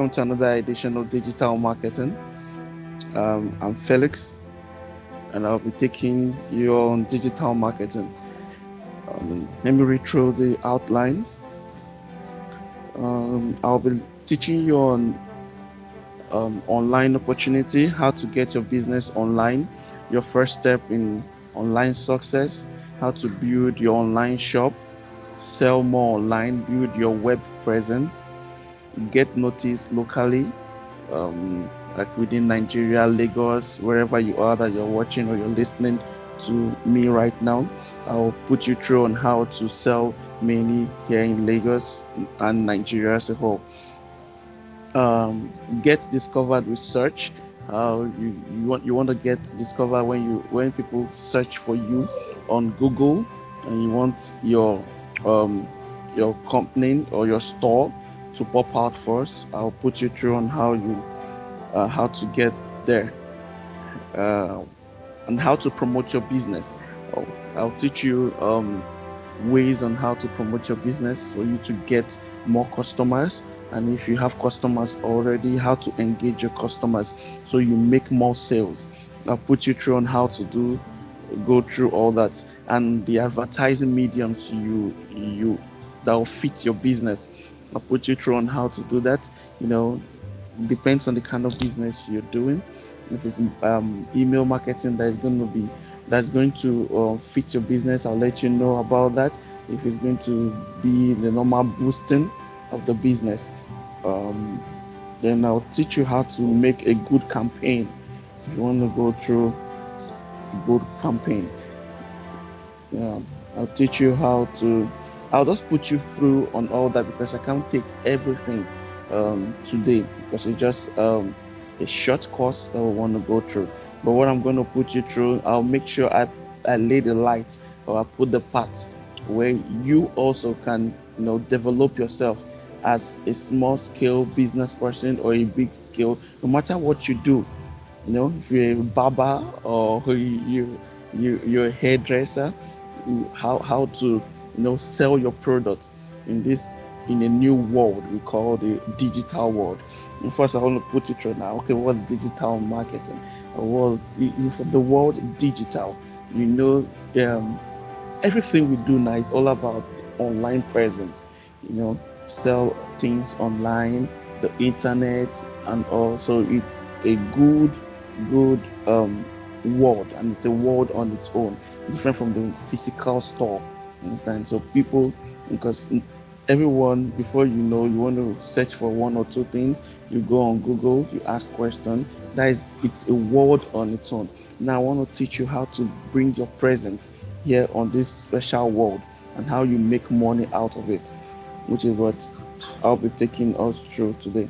welcome to another edition of Digital Marketing. I'm Felix, and I'll be taking you on digital marketing. Let me read through the outline. I'll be teaching you on online opportunity, how to get your business online, your first step in online success, how to build your online shop, sell more online, build your web presence, get noticed locally, like within Nigeria, Lagos, wherever you are that you're watching or you're listening to me right now. I'll put you through on how to sell mainly here in Lagos and Nigeria as a whole. Get discovered with search. You want to get discovered when people search for you on Google, and you want your company or your store to pop out first. I'll put you through on how to get there, uh, and how to promote your business. Oh, I'll teach you ways on how to promote your business for you to get more customers. And if you have customers already, how to engage your customers so you make more sales. I'll put you through on how to go through all that, and the advertising mediums you that will fit your business. I'll put you through on how to do that. You know, depends on the kind of business you're doing. If it's email marketing that's going to fit your business, I'll let you know about that. If it's going to be the normal boosting of the business, um, then I'll teach you how to make a good campaign. If you want to go through a good campaign, yeah, I'll teach you how to. I'll just put you through on all that because I can't take everything today because it's just a short course that we want to go through. But what I'm going to put you through, I'll make sure I lay the light, or I put the part where you also can develop yourself as a small scale business person or a big scale, no matter what you do. If you're a barber or you're a hairdresser, how to sell your product in this in a new world we call the digital world. And first, I want to put it right now. Okay, what's digital marketing? Was for the world digital? You know, um, everything we do now is all about online presence. You know, sell things online, the internet, and also it's a good world, and it's a world on its own, different from the physical store. Understand? So people, because everyone, before you want to search for one or two things, you go on Google, you ask questions. It's a world on its own. Now I want to teach you how to bring your presence here on this special world and how you make money out of it, which is what I'll be taking us through today.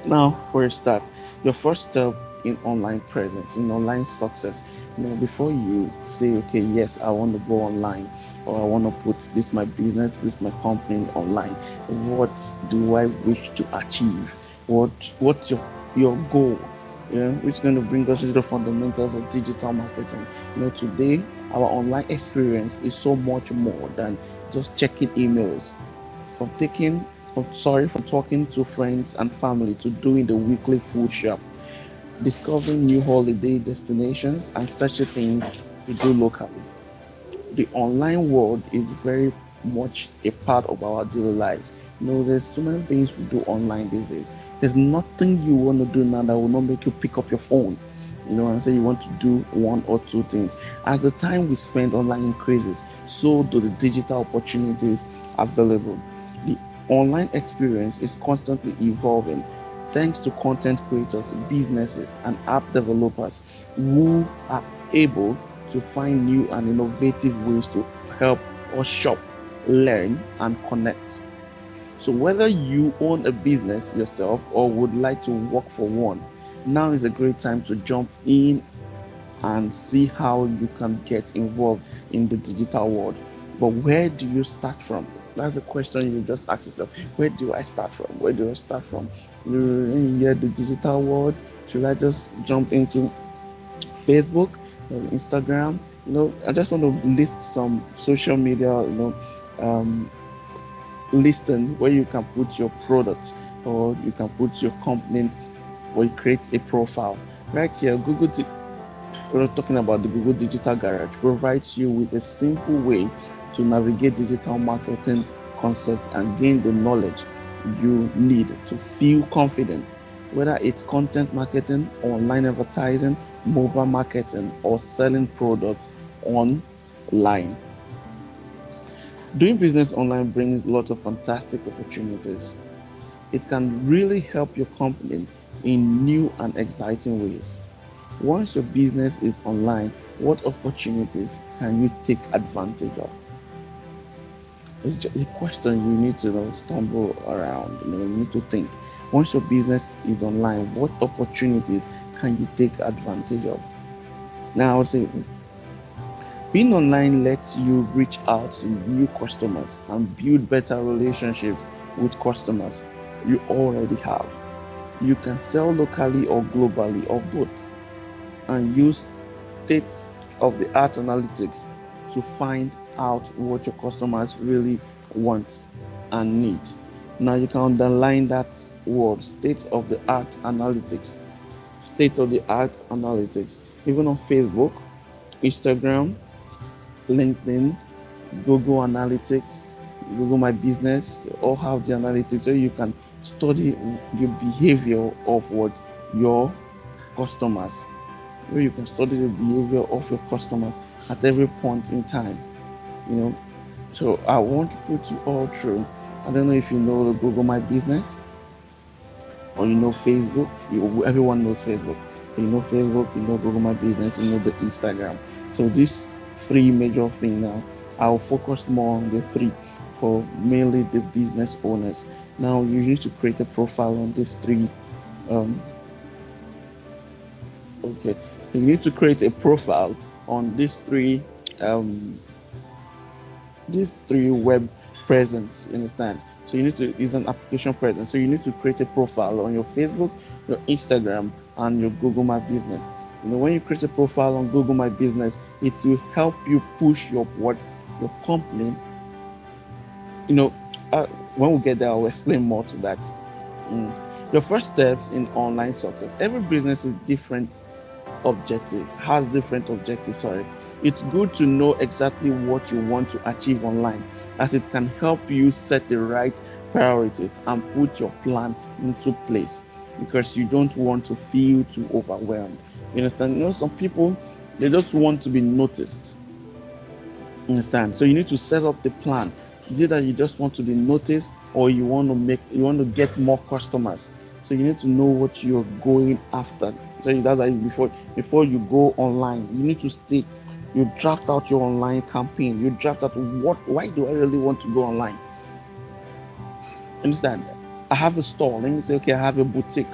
Now, for a start, your first step in online presence, in online success, before you say, okay, yes, I want to go online, or I want to put this my business, this my company online, what do I wish to achieve? What's your goal? Which is going to bring us to the fundamentals of digital marketing. Today our online experience is so much more than just checking emails, from taking from talking to friends and family to doing the weekly food shop, discovering new holiday destinations and such things to do locally. The online world is very much a part of our daily lives. There's so many things we do online these days. There's nothing you want to do now that will not make you pick up your phone, and say you want to do one or two things. As the time we spend online increases, so do the digital opportunities available. The online experience is constantly evolving thanks to content creators, businesses, and app developers who are able to find new and innovative ways to help us shop, learn, and connect. So, whether you own a business yourself or would like to work for one, now is a great time to jump in and see how you can get involved in the digital world. But where do you start from? That's a question you just ask yourself. Where do I start from? Where do I start from? You hear the digital world. Should I just jump into Facebook or Instagram? I just want to list some social media, um, listing where you can put your products. or you can put your company, or you create a profile. Right here, we're talking about the Google Digital Garage provides you with a simple way to navigate digital marketing concepts and gain the knowledge you need to feel confident, whether it's content marketing, online advertising, mobile marketing, or selling products online. Doing business online brings lots of fantastic opportunities. It can really help your company in new and exciting ways. Once your business is online, what opportunities can you take advantage of? It's just a question you need to stumble around. You need to think. Once your business is online, what opportunities can you take advantage of? Now, I would say being online lets you reach out to new customers and build better relationships with customers you already have. You can sell locally or globally or both, and use state of the art analytics to find out what your customers really want and need. Now you can underline that word, state of the art analytics. State of the art analytics. Even on Facebook, Instagram, LinkedIn, Google Analytics, Google My Business, they all have the analytics, so you can study the behavior of what your customers, where you can study the behavior of your customers at every point in time. you know so I want to put you all through. I don't know if you know the Google My Business, or Facebook. Everyone knows Facebook. Facebook, Google My Business, the Instagram. So these three major things. Now I'll focus more on the three for mainly the business owners. Now you need to create a profile on these three. um okay, you need to create a profile on um these three web presence. You understand? So you need to use an application presence. So you need to create a profile on your Facebook, your Instagram, and your Google My Business. When you create a profile on Google My Business, it will help you push your company. you know when we get there, I'll explain more to that. Your first steps in online success. Every business is different objectives has different objectives. Sorry. It's good to know exactly what you want to achieve online, as it can help you set the right priorities and put your plan into place, because you don't want to feel too overwhelmed. You understand? Some people, they just want to be noticed. You understand? So you need to set up the plan. Is it that you just want to be noticed, or you want to get more customers? So you need to know what you're going after. So that's why before you go online, you need to you draft out your online campaign. You draft out why do I really want to go online? Understand? I have a store. Let me say, okay, I have a boutique.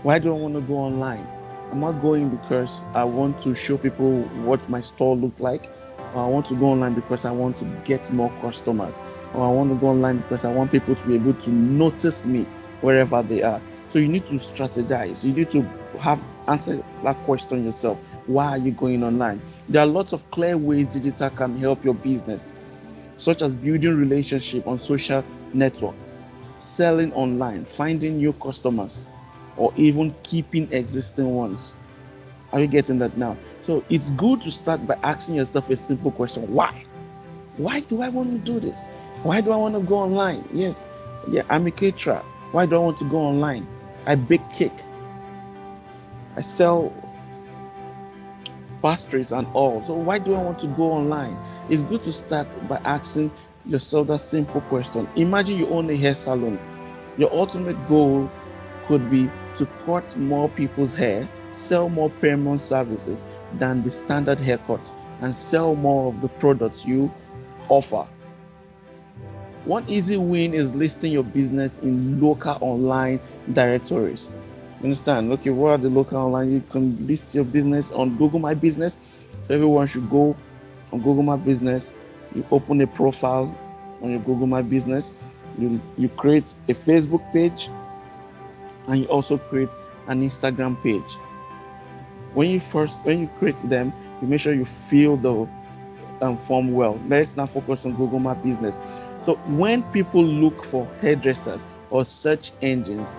Why do I want to go online? I'm not going because I want to show people what my store look like. Or I want to go online because I want to get more customers. Or I want to go online because I want people to be able to notice me wherever they are. So you need to strategize. You need to answer that question yourself. Why are you going online? There are lots of clear ways digital can help your business, such as building relationship on social networks, selling online, finding new customers, or even keeping existing ones. Are you getting that now? So it's good to start by asking yourself a simple question. Why? Why do I want to do this? Why do I want to go online? Yes, yeah, I'm a caterer. Why do I want to go online? I bake cake. I sell pastries and all. So why do I want to go online? It's good to start by asking yourself that simple question. Imagine you own a hair salon. Your ultimate goal could be to cut more people's hair, sell more premium services than the standard haircut, and sell more of the products you offer. One easy win is listing your business in local online directories. You understand? Okay, what are the local online? You can list your business on Google My Business. So everyone should go on Google My Business. You open a profile on your Google My Business. You create a Facebook page, and you also create an Instagram page. When you create them, you make sure you fill the form well. Let's now focus on Google My Business. So when people look for hairdressers, or search engines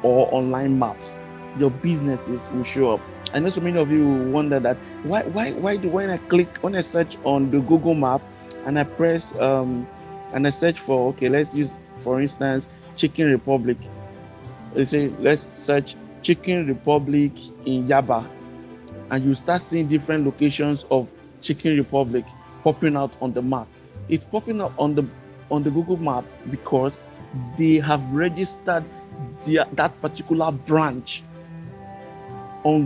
or online maps, your businesses will show up. I know so many of you will wonder that why do when I search on the Google map and I press and I search for, okay, let's use for instance Chicken Republic. Let's search Chicken Republic in Yaba, and you start seeing different locations of Chicken Republic popping out on the map. It's popping up on the Google map because they have registered that particular branch on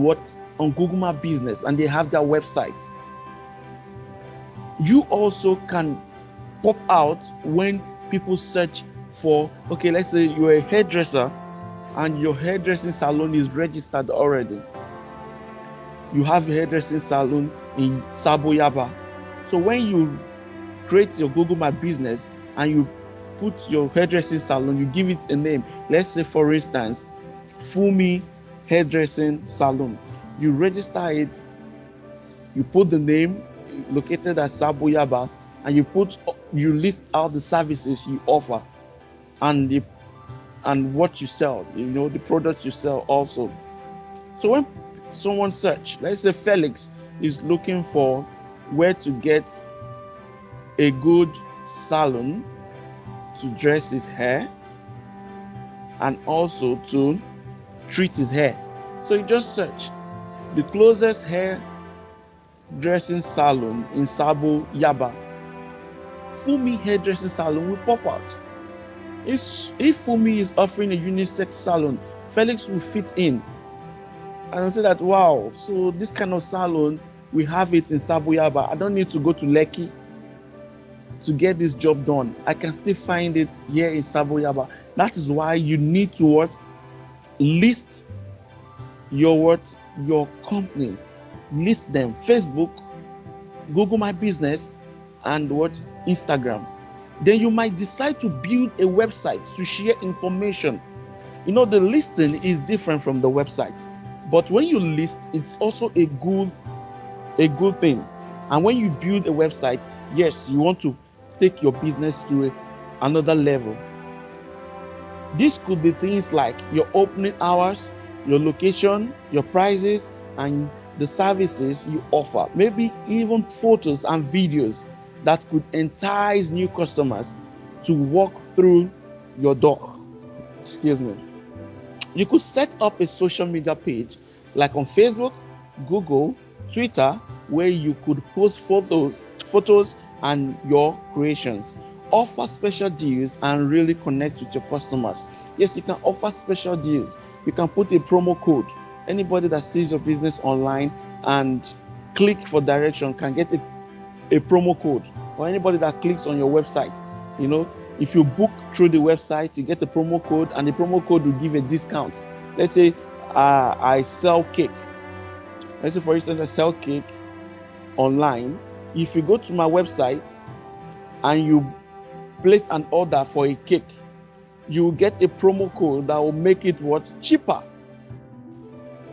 Google My Business, and they have their website. You also can pop out when people search for, okay, let's say you're a hairdresser and your hairdressing salon is registered already. You have a hairdressing salon in Sabo Yaba. So when you create your Google My Business and you put your hairdressing salon, you give it a name. Let's say, for instance, Fumi Hairdressing Salon. You register it, you put the name located at Sabo Yaba, and you list out the services you offer and what you sell, the products you sell also. So when someone search, let's say Felix is looking for where to get a good salon to dress his hair and also to treat his hair. So you just search the closest hair dressing salon in Sabo Yaba. Fumi Hairdressing Salon will pop out. If Fumi is offering a unisex salon, Felix will fit in and I'll say that, wow, so this kind of salon, we have it in Sabo Yaba. I don't need to go to Lekki to get this job done. I can still find it here in Sabo Yaba. That is why you need to list your company. List them. Facebook, Google My Business, and Instagram. Then you might decide to build a website to share information. The listing is different from the website, but when you list, it's also a good thing. And when you build a website, yes, you want to take your business to another level. This could be things like your opening hours, your location, your prices, and the services you offer. Maybe even photos and videos that could entice new customers to walk through your door. Excuse me. You could set up a social media page like on Facebook, Google, Twitter, where you could post photos and your creations. Offer special deals and really connect with your customers. Yes, you can offer special deals. You can put a promo code. Anybody that sees your business online and click for direction can get a promo code, or anybody that clicks on your website, if you book through the website, you get a promo code, and the promo code will give a discount. Let's say I sell cake. Let's say, for instance, I sell cake online. If you go to my website and you place an order for a cake, you will get a promo code that will make it cheaper.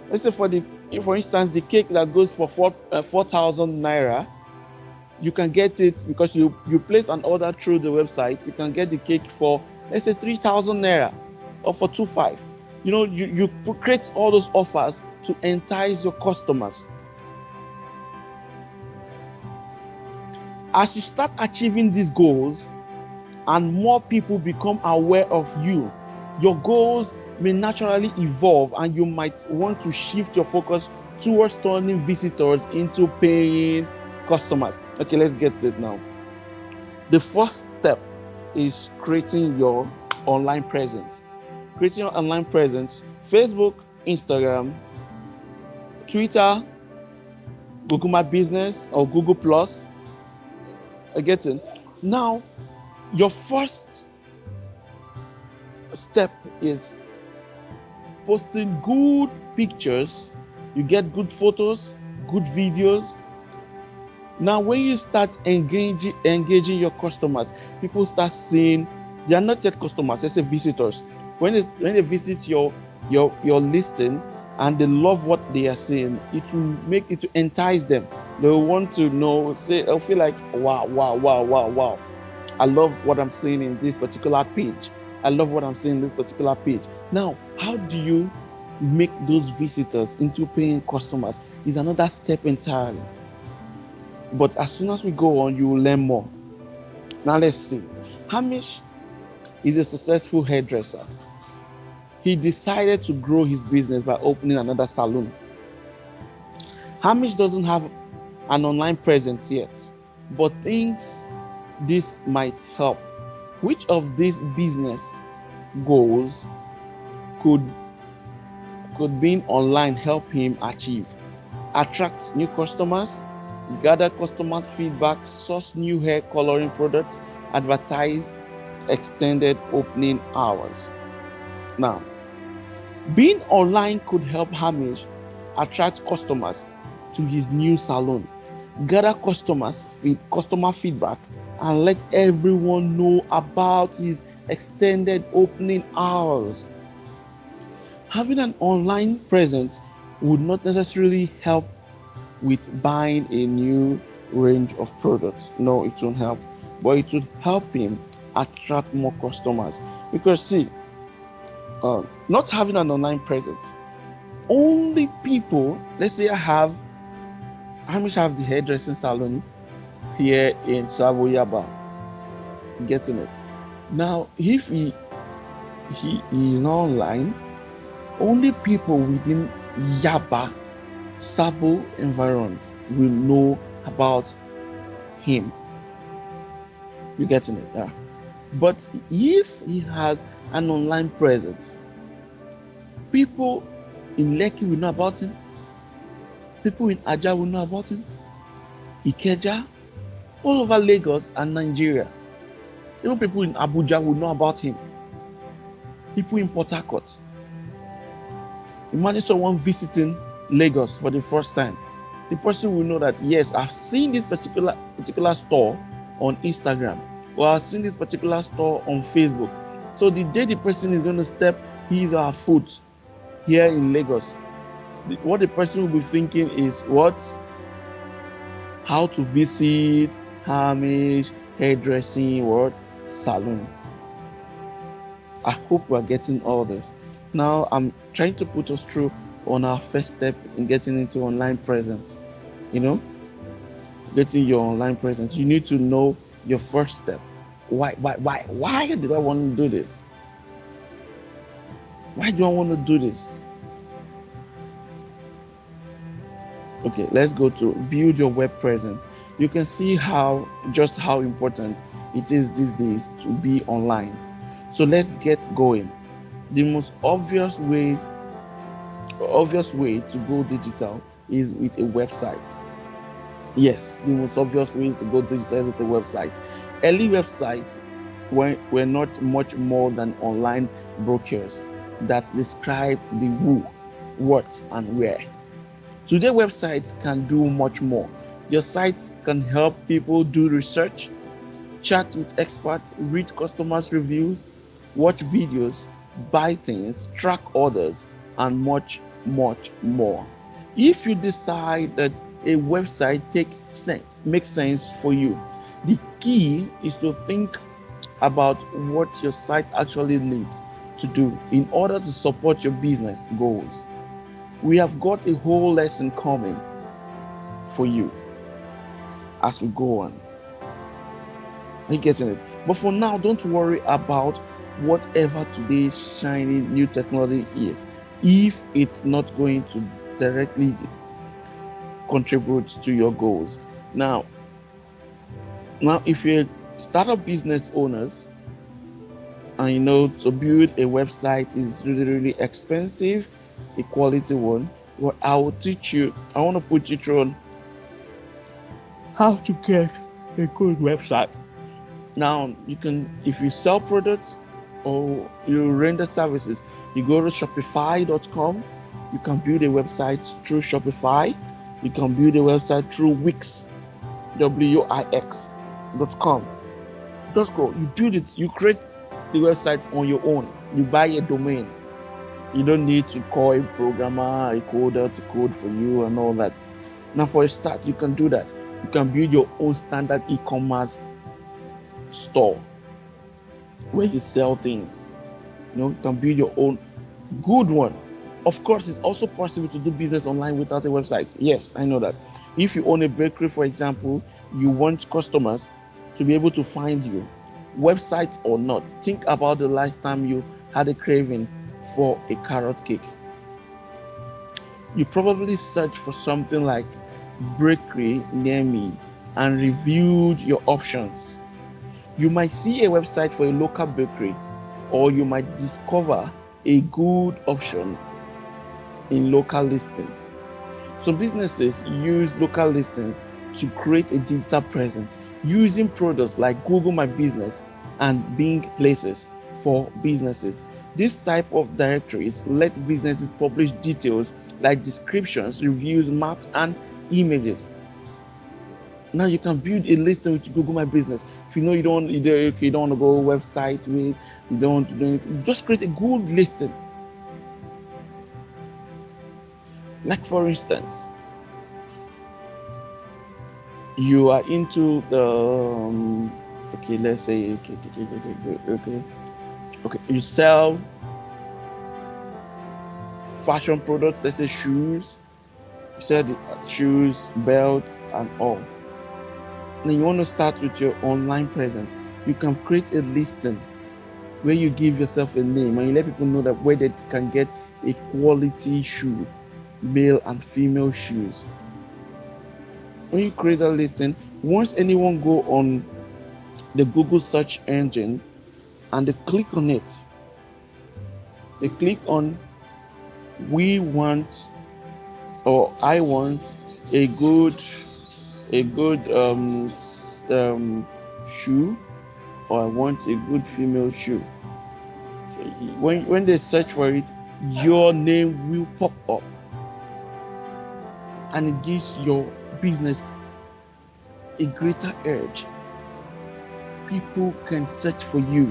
Let's say for instance, the cake that goes for 4,000 naira, you can get it because you place an order through the website. You can get the cake for, let's say, 3,000 naira or for 2,500. You create all those offers to entice your customers. As you start achieving these goals and more people become aware of you, your goals may naturally evolve, and you might want to shift your focus towards turning visitors into paying customers. Okay, let's get to it now. The first step is creating your online presence. Creating your online presence: Facebook, Instagram, Twitter, Google My Business or Google Plus. I get it. Now, your first step is posting good pictures. You get good photos, good videos. Now, when you start engaging your customers, people start seeing they are not yet customers, let's say visitors. When they visit your listing and they love what they are seeing, it will make it to entice them. They will want to know, they'll feel like, wow, I love what I'm seeing in this particular page. I love what I'm seeing in this particular page. Now, how do you make those visitors into paying customers is another step entirely. But as soon as we go on, you will learn more. Now let's see. Hamish is a successful hairdresser. He decided to grow his business by opening another salon. Hamish doesn't have an online presence yet, but thinks this might help. Which of these business goals could being online help him achieve? Attract new customers, gather customer feedback, source new hair coloring products, advertise extended opening hours. Now, being online could help Hamish attract customers to his new salon, gather customer feedback, and let everyone know about his extended opening hours. Having an online presence would not necessarily help with buying a new range of products. No, it won't help, but it would help him attract more customers. Because see, not having an online presence, only people, let's say Hamish have the hairdressing salon here in Savoyaba, getting it. Now, if he is not online, only people within Yaba Sabo environment will know about him. You getting it? Yeah. But if he has an online presence, people in Lekki will know about him. People in Aja will know about him. Ikeja, all over Lagos and Nigeria. Even people in Abuja will know about him. People in Port Harcourt. Imagine someone visiting Lagos for the first time. The person will know that, yes, I've seen this particular store on Instagram, or I've seen this particular store on Facebook. So the day the person is going to step his or her foot here in Lagos, what the person will be thinking is how to visit Hamish hairdressing salon. I hope we're getting all this. Now I'm trying to put us through on our first step in getting into online presence. Getting your online presence, you need to know your first step. Why did I want to do this? Why do I want to do this? Okay, let's go to build your web presence. You can see how important it is these days to be online. So let's get going. The most obvious way to go digital is with a website. Yes, the most obvious way is to go digital with a website. Early websites were not much more than online brochures that describe the who, what, and where. Today, websites can do much more. Your site can help people do research, chat with experts, read customers' reviews, watch videos, buy things, track orders, and much, much more. If you decide that a website makes sense for you, the key is to think about what your site actually needs to do in order to support your business goals. We have got a whole lesson coming for you as we go on. Are you getting it? But for now, don't worry about whatever today's shiny new technology is, if it's not going to directly contribute to your goals. Now, if you're startup business owners, and to build a website is really, really expensive, a quality one, well, I will teach you. I want to put you through on how to get a good website. Now, you can, if you sell products or you render services, you go to Shopify.com. You can build a website through Shopify. You can build a website through Wix, Wix.com. Just go. You build it. You create the website on your own. You buy a domain. You don't need to call a programmer, a coder to code for you and all that. Now, for a start, you can do that. You can build your own standard e-commerce store where you sell things. You can build your own good one. Of course, it's also possible to do business online without a website. Yes, I know that. If you own a bakery, for example, you want customers to be able to find you, website or not. Think about the last time you had a craving for a carrot cake. You probably searched for something like bakery near me and reviewed your options. You might see a website for a local bakery, or you might discover a good option in local listings. So businesses use local listings to create a digital presence using products like Google My Business and Bing Places for businesses. This type of directories let businesses publish details like descriptions, reviews, maps, and images. Now you can build a listing with Google My Business. If you know you don't want to go website with, you don't just create a good listing. Like for instance, you are into the let's say you sell fashion products, let's say shoes. You said shoes, belts, and all. Then you want to start with your online presence. You can create a listing where you give yourself a name and you let people know that where they can get a quality shoe, male and female shoes. When you create a listing, once anyone go on the Google search engine and they click on it, they click on we want or I want a good shoe, or I want a good female shoe. When they search for it, your name will pop up and it gives your business a greater edge. People can search for you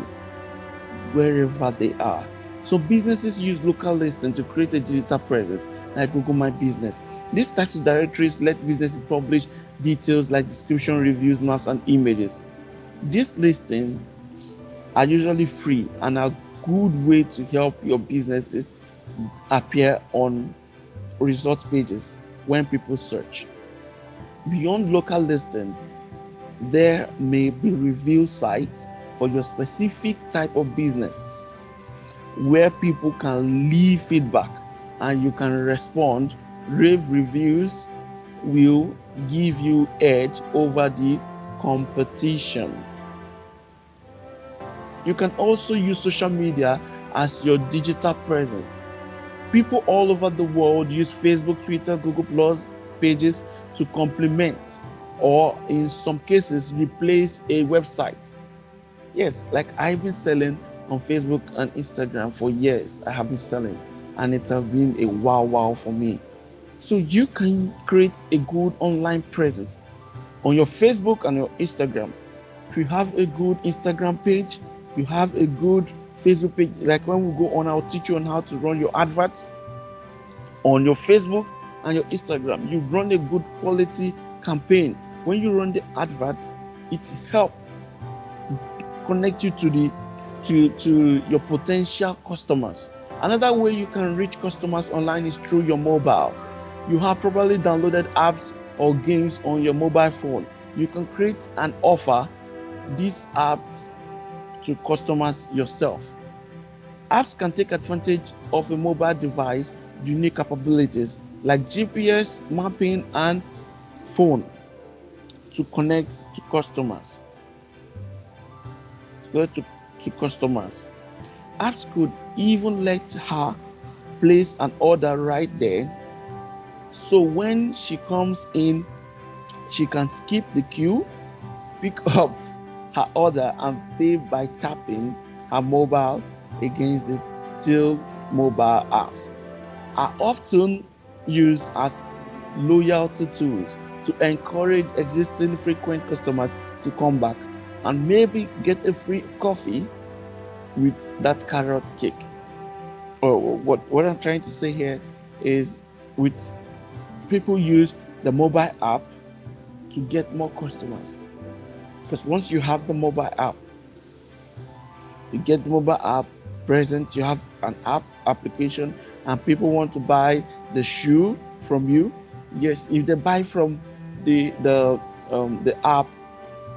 wherever they are. So businesses use local listings to create a digital presence like Google My Business. These types of directories let businesses publish details like description, reviews, maps, and images. These listings are usually free and are a good way to help your businesses appear on result pages when people search. Beyond local listing, there may be review sites for your specific type of business where people can leave feedback and you can respond. Rave reviews will give you edge over the competition. You can also use social media as your digital presence. People all over the world use Facebook, Twitter, Google Plus pages to complement or in some cases replace a website. Yes, like I've been selling on Facebook and Instagram for years. I have been selling and it has been a wow for me. So you can create a good online presence on your Facebook and your Instagram. If you have a good Instagram page, you have a good Facebook page. Like when we go on, I'll teach you on how to run your adverts on your Facebook and your Instagram. You run a good quality campaign. When you run the advert, it helps connect you to your potential customers. Another way you can reach customers online is through your mobile. You have probably downloaded apps or games on your mobile phone. You can create and offer these apps to customers yourself. Apps can take advantage of a mobile device unique capabilities like GPS, mapping, and phone to connect to customers. Apps could even let her place an order right there. So when she comes in, she can skip the queue, pick up her order, and pay by tapping her mobile against the till mobile apps. Are often used as loyalty tools to encourage existing frequent customers to come back and maybe get a free coffee with that carrot cake. Or what I'm trying to say here is with people use the mobile app to get more customers. Because once you have the mobile app, you get the mobile app, present, you have an application, and people want to buy the shoe from you. Yes, if they buy from the app,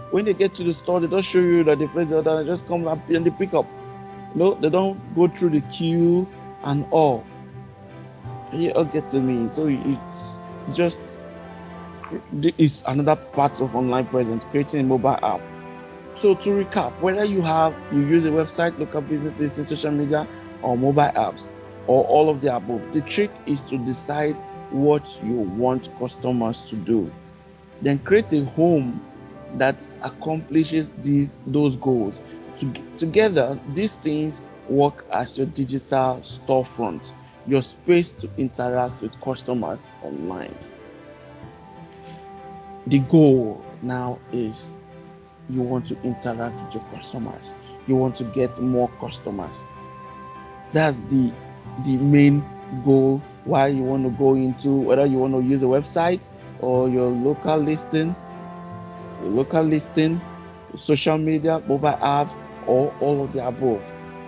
when they get to the store, they don't show you that they place the order, they just come up and they pick up. No, they don't go through the queue and all. You all get to me. So you just, it's another part of online presence, creating a mobile app. So to recap, whether you use a website, local business listing, social media, or mobile apps, or all of the above, the trick is to decide what you want customers to do. Then create a home that accomplishes those goals. Together, these things work as your digital storefront, your space to interact with customers online. The goal now is you want to interact with your customers. You want to get more customers. That's the main goal. Why you want to go into, whether you want to use a website or your local listing, social media, mobile apps, or all of the above.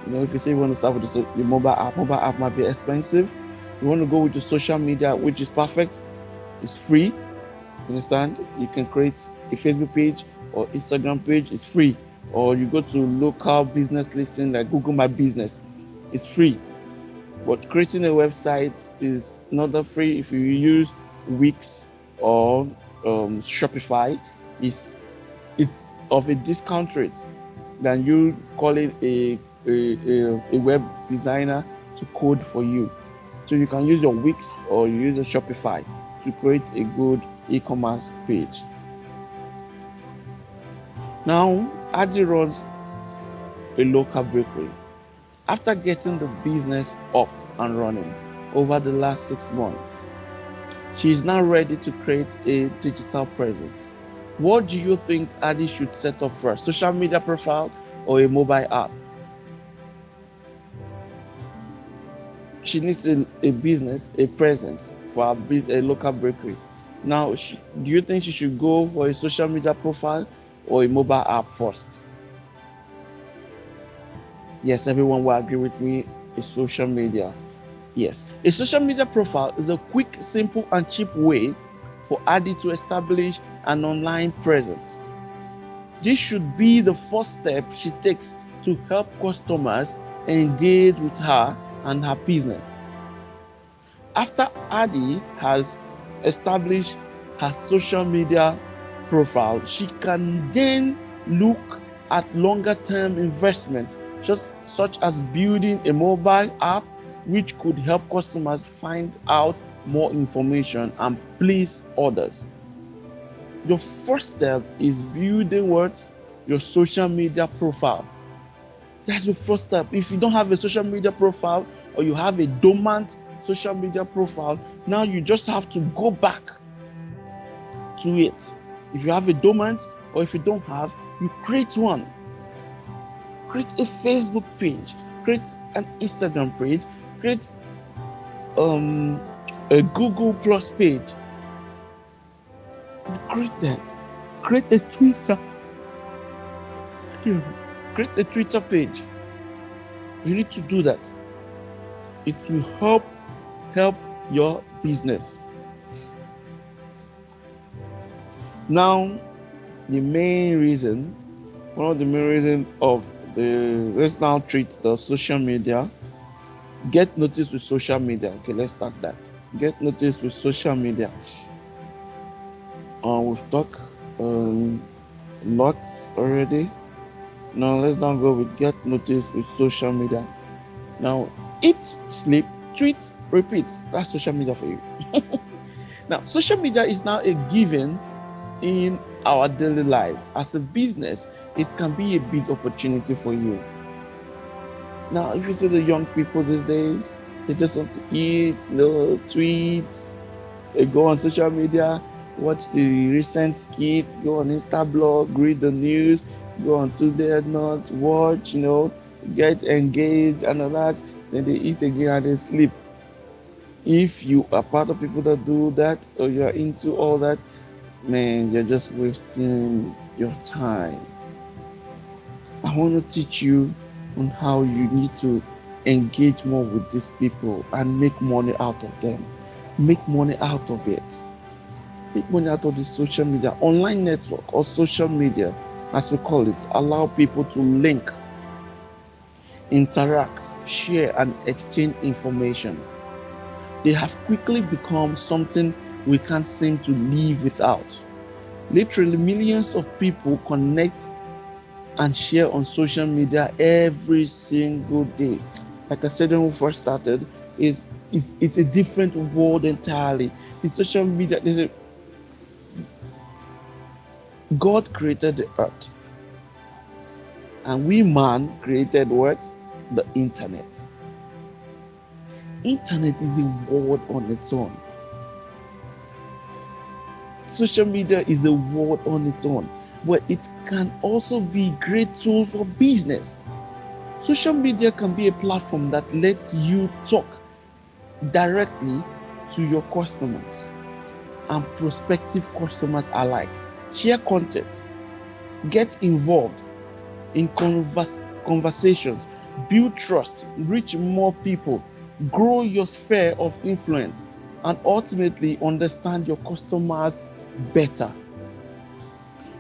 If you say you want to start with the mobile app might be expensive. You want to go with the social media, which is perfect. It's free. You understand? You can create a Facebook page or Instagram page. It's free. Or you go to local business listing like Google My Business. It's free. But creating a website is not that free. If you use Wix or Shopify, it's of a discount rate than you calling a web designer to code for you. So you can use your Wix or you use a Shopify to create a good e-commerce page. Now, Adi runs a local bakery. After getting the business up and running over the last 6 months, she is now ready to create a digital presence. What do you think Adi should set up first? Social media profile or a mobile app? She needs a business, a presence for a local bakery. Now, do you think she should go for a social media profile or a mobile app first? Yes, everyone will agree with me. A social media. Yes, a social media profile is a quick, simple, and cheap way for Adi to establish an online presence. This should be the first step she takes to help customers engage with her and her business. After Adi has established her social media profile, she can then look at longer-term investments, such as building a mobile app, which could help customers find out more information and place orders. Your first step is building your social media profile. That's your first step. If you don't have a social media profile or you have a dormant social media profile, now you just have to go back to it. If you have a dormant or if you don't have, you create one. Create a Facebook page, create an Instagram page, create a Google Plus page. Create them. Create a Twitter. Create a Twitter page. You need to do that. It will help your business. Now, one of the main reasons let's now treat the social media. Get noticed with social media. Okay, let's start that. Get noticed with social media. We've talked lots already. Now let's now go with get noticed with social media. Now, eat, sleep, tweet, repeat. That's social media for you. Now, social media is now a given in our daily lives. As a business, it can be a big opportunity for you. Now, if you see the young people these days, they just want to eat, tweet, they go on social media, watch the recent skit, go on Instablog, read the news, go on Today Not, watch, get engaged and all that, then they eat again and they sleep. If you are part of people that do that, or you are into all that, man, you're just wasting your time. I want to teach you on how you need to engage more with these people and make money out of them. Make money out of it. Make money out of the social media. Online network or social media, as we call it, allow people to link, interact, share, and exchange information. They have quickly become something we can't seem to live without. Literally, millions of people connect and share on social media every single day. Like I said when we first started, it's a different world entirely. In social media, God created the earth, and we man created what? The internet. Internet is a world on its own. Social media is a world on its own, but it can also be a great tool for business. Social media can be a platform that lets you talk directly to your customers and prospective customers alike. Share content, get involved in conversations, build trust, reach more people, grow your sphere of influence, and ultimately understand your customers better.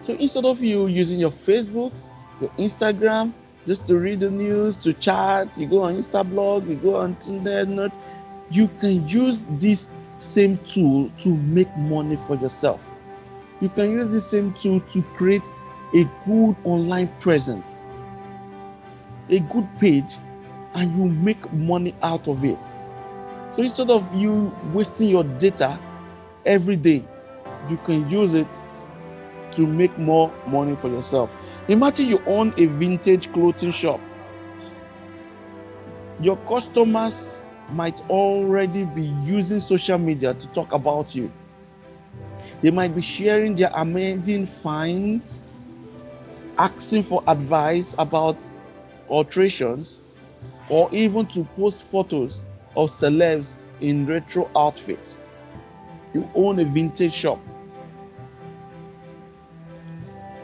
So instead of you using your Facebook, your Instagram, just to read the news, to chat, you go on Instablog, you go on Tinder, you can use this same tool to make money for yourself. You can use this same tool to create a good online presence, a good page, and you make money out of it. So instead of you wasting your data every day, you can use it to make more money for yourself. Imagine you own a vintage clothing shop. Your customers might already be using social media to talk about you. They might be sharing their amazing finds, asking for advice about alterations, or even to post photos of celebs in retro outfits. You own a vintage shop.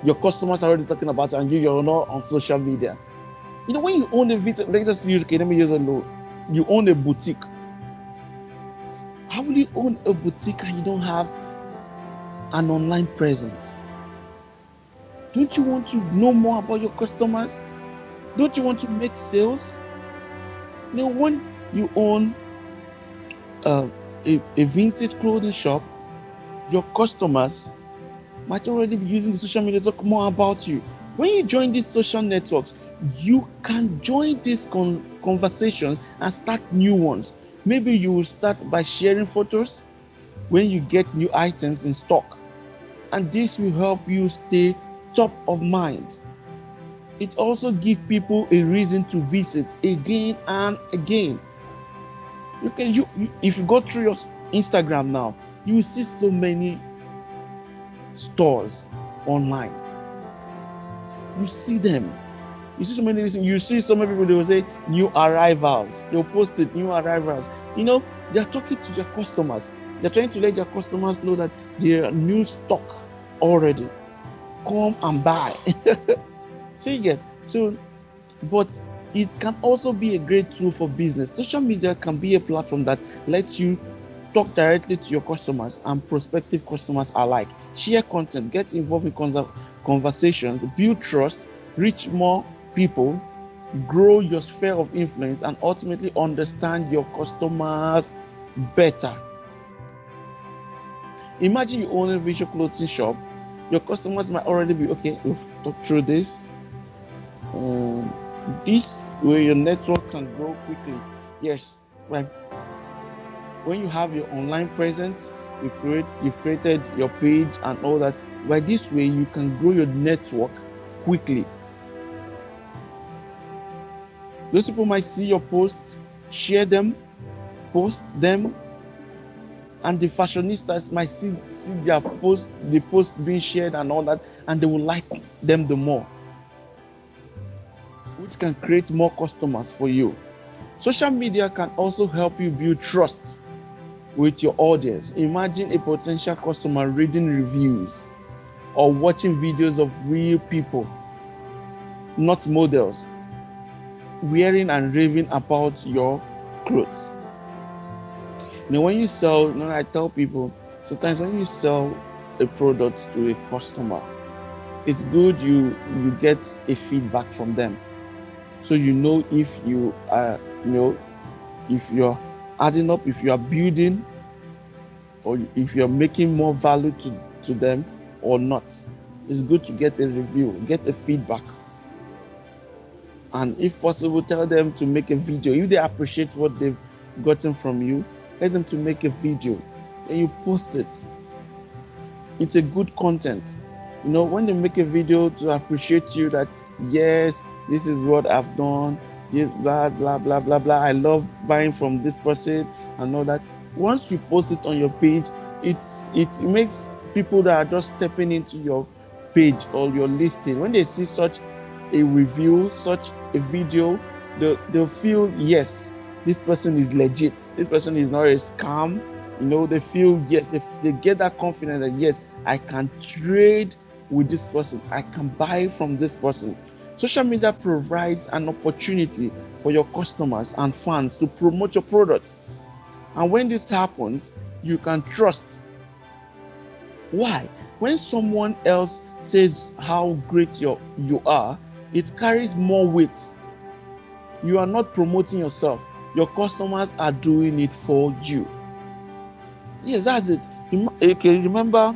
Your customers are already talking about it, and you're not on social media. You know, when you own a vintage, let me use a low. You own a boutique. How will you own a boutique and you don't have an online presence? Don't you want to know more about your customers? Don't you want to make sales? You know, when you own a vintage clothing shop, your customers might already be using the social media to talk more about you. When you join these social networks, you can join these conversations and start new ones. Maybe you will start by sharing photos when you get new items in stock, and this will help you stay top of mind. It also gives people a reason to visit again and again. If you go through your Instagram now, you will see so many stores online. You see them. You see so many things. You see so many people, they will say new arrivals. They'll post it, new arrivals. You know, they're talking to their customers. They're trying to let their customers know that there are new stock already. Come and buy. So you get. But it can also be a great tool for business. Social media can be a platform that lets you talk directly to your customers and prospective customers alike. Share content, get involved in conversations, build trust, reach more people, grow your sphere of influence, and ultimately understand your customers better. Imagine you own a visual clothing shop. Your customers might already be, okay, we've talked through this. This way your network can grow quickly. Yes, like when you have your online presence, you've created your page and all that. By this way, you can grow your network quickly. Those people might see your posts, share them, post them, and the fashionistas might see their post being shared and all that, and they will like them the more, which can create more customers for you. Social media can also help you build trust with your audience. Imagine a potential customer reading reviews or watching videos of real people, not models. wearing and raving about your clothes. When you sell, I tell people sometimes when you sell a product to a customer, it's good you get a feedback from them, so if you are if you're adding up, if you are building, or if you're making more value to them or not. It's good to get a review, get a feedback, and if possible, tell them to make a video. If they appreciate what they've gotten from you, let them to make a video, then you post it. It's a good content. When they make a video to appreciate you, that yes, this is what I've done, this blah blah blah blah blah, I love buying from this person and all that. Once you post it on your page, it makes people that are just stepping into your page or your listing, when they see such a review, such a video, they'll feel, yes, this person is legit, this person is not a scam. They feel, yes, if they get that confidence that yes, I can trade with this person, I can buy from this person. Social media provides an opportunity for your customers and fans to promote your products. And when this happens, you can trust. Why? When someone else says how great you are, it carries more weight. You are not promoting yourself. Your customers are doing it for you. Yes, that's it. Okay, remember,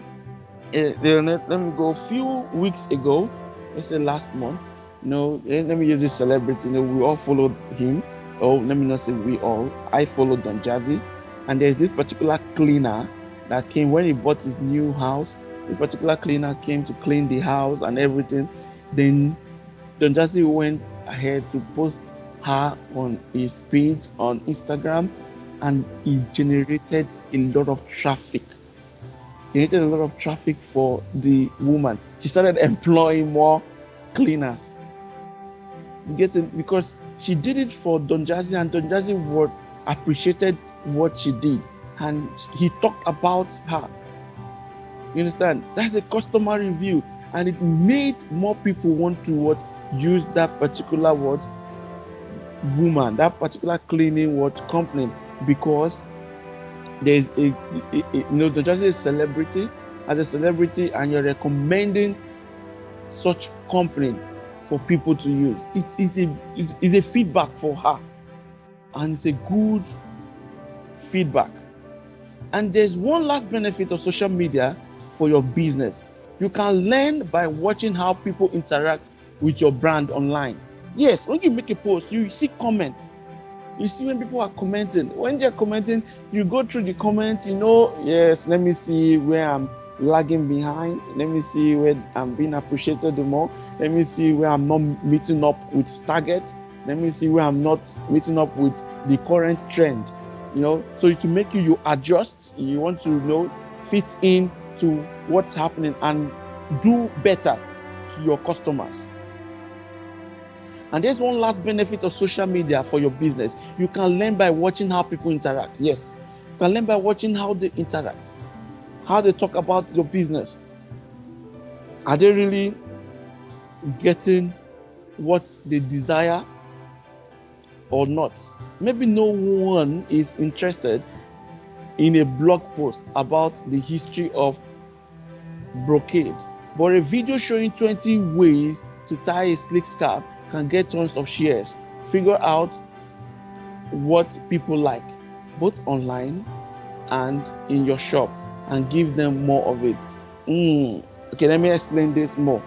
let me go a few weeks ago, let's say last month, let me use this celebrity, we all followed him. Oh, let me not say we all. I followed Don Jazzy, and there's this particular cleaner that came when he bought his new house. This particular cleaner came to clean the house and everything. Then Don Jazzy went ahead to post her on his page on Instagram, and he generated a lot of traffic. For the woman. She started employing more cleaners. You get it? Because she did it for Don Jazzy, and Don Jazzy appreciated what she did, and he talked about her. You understand? That's a customer review, and it made more people want to use that particular woman, that particular cleaning company, because there's Don Jazzy is a celebrity. As a celebrity, and you're recommending such company for people to use, it's a feedback for her, and it's a good feedback. And there's one last benefit of social media for your business. You can learn by watching how people interact with your brand online. Yes, when you make a post, you see comments. You see when people are commenting. When they're commenting, you go through the comments, yes, let me see where I'm lagging behind. Let me see where I'm being appreciated the more. Let me see where I'm not meeting up with target. Let me see where I'm not meeting up with the current trend. So to make you adjust, you want to fit in to what's happening and do better to your customers. And there's one last benefit of social media for your business. You can learn by watching how people interact. Yes, you can learn by watching how they interact, how they talk about your business. Are they really getting what they desire or not? Maybe no one is interested in a blog post about the history of brocade, but a video showing 20 ways to tie a sleek scarf can get tons of shares. Figure out what people like, both online and in your shop, and give them more of it. Okay, let me explain this more.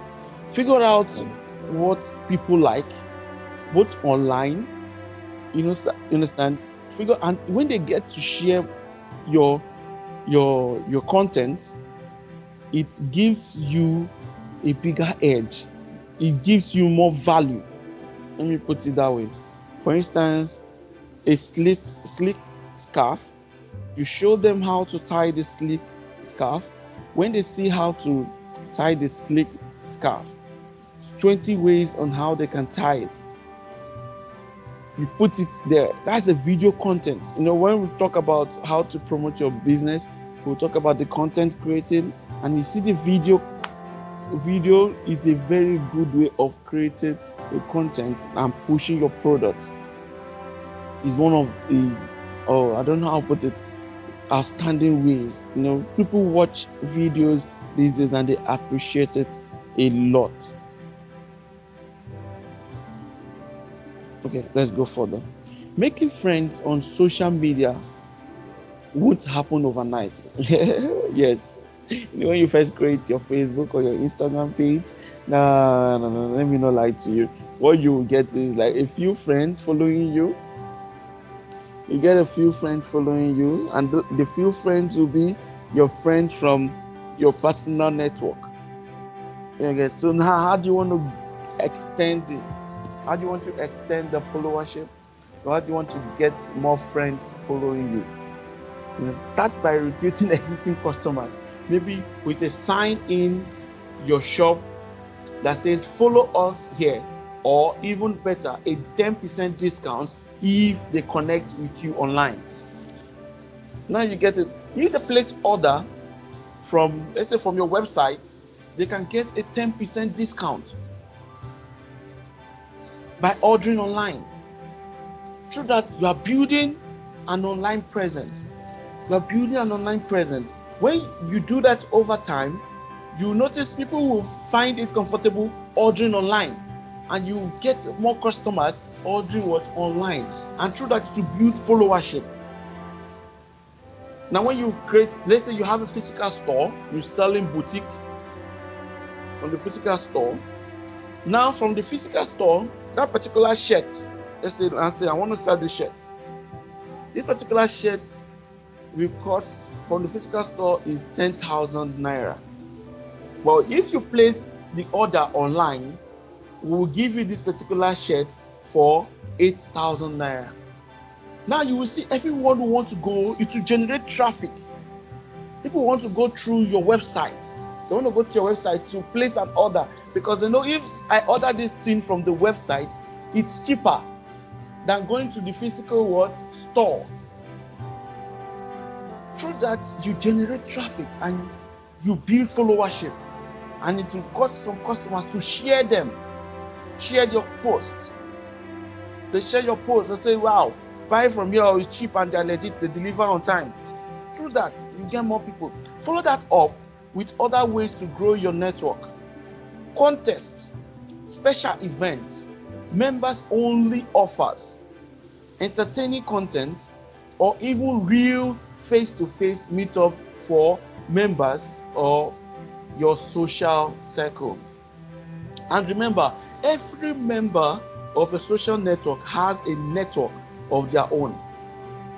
Figure out what people like, both online. You understand? And when they get to share your content, it gives you a bigger edge. It gives you more value. Let me put it that way. For instance, a sleek scarf, you show them how to tie the sleek scarf. When they see how to tie the sleek scarf, 20 ways on how they can tie it, you put it there. That's a video content. When we talk about how to promote your business, we'll talk about the content creating, and you see the video video is a very good way of creating a content and pushing your product. Is one of the, I don't know how to put it, outstanding ways. People watch videos these days and they appreciate it a lot. Okay, let's go further. Making friends on social media won't happen overnight. Yes. When you first create your Facebook or your Instagram page, no, let me not lie to you. What you will get is like a few friends following you. You get a few friends following you, and the few friends will be your friends from your personal network. Okay, so now how do you want to extend it? How do you want to extend the followership? Or how do you want to get more friends following you? Start by recruiting existing customers, maybe with a sign in your shop that says follow us here, or even better, a 10% discount if they connect with you online. Now you get it. If they place order from, let's say, from your website, they can get a 10% discount by ordering online. Through that, you are building an online presence. When you do that over time, you notice people will find it comfortable ordering online, and you get more customers ordering online, and through that to build followership. Now when you create, let's say you have a physical store, you're selling boutique on the physical store. Now from the physical store, that particular shirt, let's say I want to sell this shirt. This particular shirt will cost from the physical store is 10,000 naira. Well, if you place the order online, we will give you this particular shirt for 8,000 naira. Now you will see everyone who wants to go, it will generate traffic. People want to go through your website. They want to go to your website to place an order, because they know if I order this thing from the website, it's cheaper than going to the physical store. Through that, you generate traffic and you build followership, and it will cause some customers to share your posts. They share your posts. They say, wow, buy from here, it's cheap and they're legit, they deliver on time. Through that, you get more people. Follow that up with other ways to grow your network. Contests, special events, members only offers, entertaining content, or even real face-to-face meetup for members or your social circle. And remember, every member of a social network has a network of their own.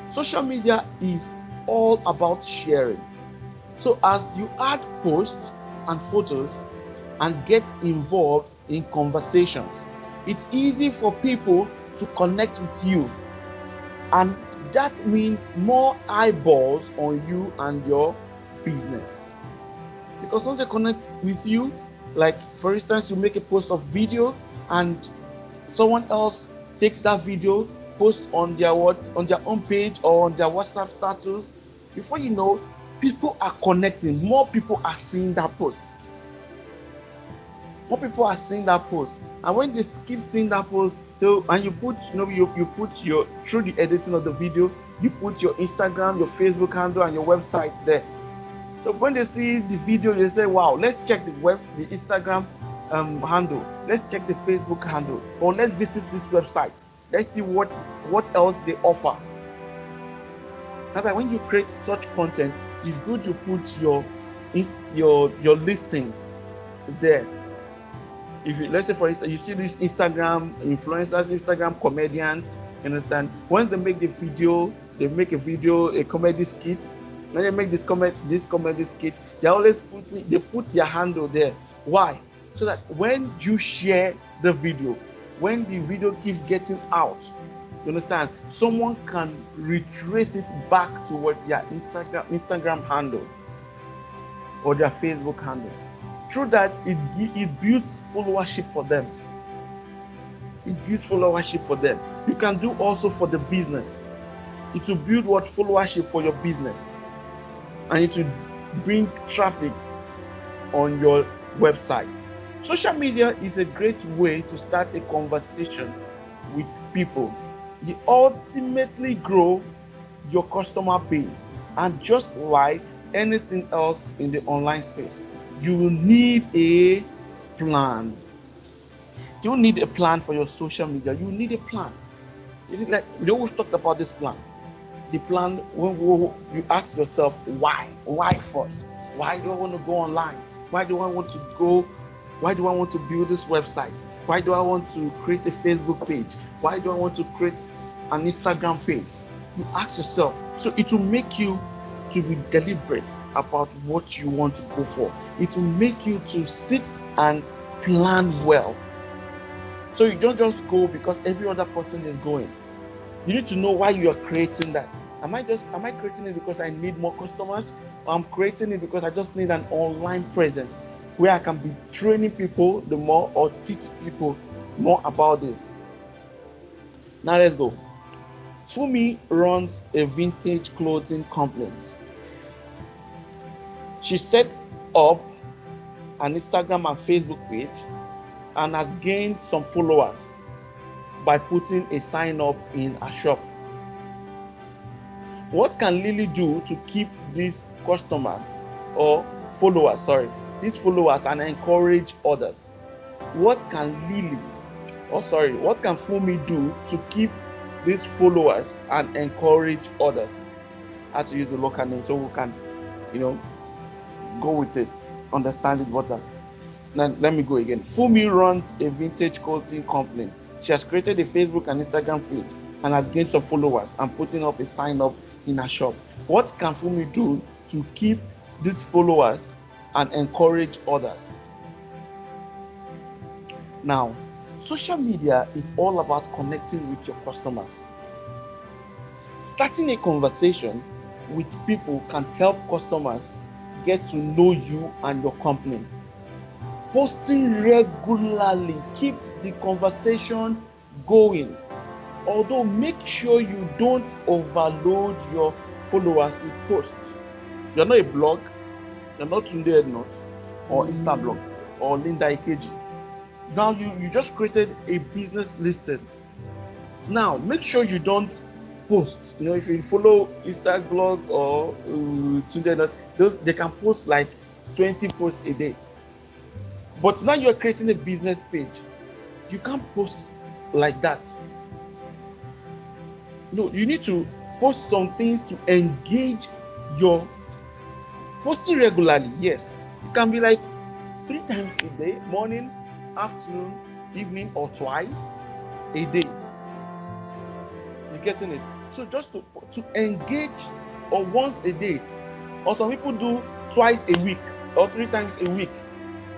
Social media is all about sharing. So as you add posts and photos and get involved in conversations, it's easy for people to connect with you, and that means more eyeballs on you and your business. Because once they connect with you, like for instance, you make a post of video and someone else takes that video, posts on their own page or on their WhatsApp status, before you know, people are connecting. More people are seeing that post. And when they keep seeing that post, and you put, you put your, through the editing of the video, you put your Instagram, your Facebook handle, and your website there. So when they see the video, they say, wow, let's check the Instagram handle, let's check the Facebook handle, or let's visit this website. Let's see what else they offer. That's why when you create such content, it's good to put your listings there. If you, let's say for instance, you see these Instagram influencers, Instagram comedians, understand? Once they make the video, a comedy skit. When they make this comedy skit, they always put their handle there. Why? So that when you share the video, when the video keeps getting out, you understand, someone can retrace it back towards their Instagram handle or their Facebook handle. Through that, it builds followership for them. You can do also for the business. It will build followership for your business, and it will bring traffic on your website. Social media is a great way to start a conversation with people. You ultimately grow your customer base, and just like anything else in the online space, you need a plan. You need a plan for your social media. You need a plan. We always talked about this plan. The plan, when you ask yourself why first. Why do I want to go online? Why do I want to go? Why do I want to build this website? Why do I want to create a Facebook page? Why do I want to create an Instagram page? You ask yourself. So it will make you to be deliberate about what you want to go for. It will make you to sit and plan well. So you don't just go because every other person is going. You need to know why you are creating that. Am I creating it because I need more customers? Or I'm creating it because I just need an online presence where I can be training people the more or teach people more about this. Now let's go. Fumi runs a vintage clothing company. She set up an Instagram and Facebook page and has gained some followers by putting a sign up in a shop. What can Lily do to keep these customers or followers, these followers and encourage others? What can Fumi do to keep these followers and encourage others? I had to use the local name so we can, go with it, understand it better. Now, let me go again. Fumi runs a vintage clothing company. She has created a Facebook and Instagram page and has gained some followers and putting up a sign up in her shop. What can Fumi do to keep these followers and encourage others? Now, social media is all about connecting with your customers. Starting a conversation with people can help customers get to know you and your company. Posting regularly keeps the conversation going. Although make sure you don't overload your followers with posts. You're not a blog, you're not Tunde Ednot or Instablog or Linda Ikeji. Now you just created a business listing. Now make sure you don't post. If you follow Instablog or Tunde Ednot, they can post like 20 posts a day. But now you're creating a business page. You can't post like that. No, you need to post some things to engage your posting regularly. Yes, it can be like 3 times a day, morning, afternoon, evening, or twice a day. You're getting it? So just to engage, or once a day, or some people do twice a week or 3 times a week.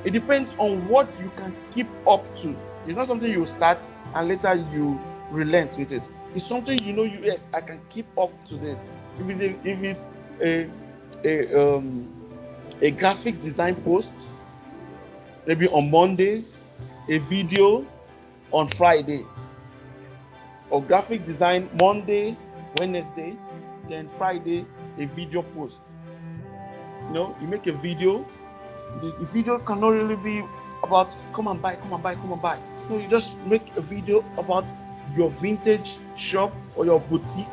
It depends on what you can keep up to. It's not something you start and later you relent with it. It's something yes, I can keep up to this. If it's a graphics design post, maybe on Mondays, a video on Friday, or graphic design Monday, Wednesday, then Friday a video post. You make a video. The video cannot really be about come and buy. No, you just make a video about your vintage shop or your boutique.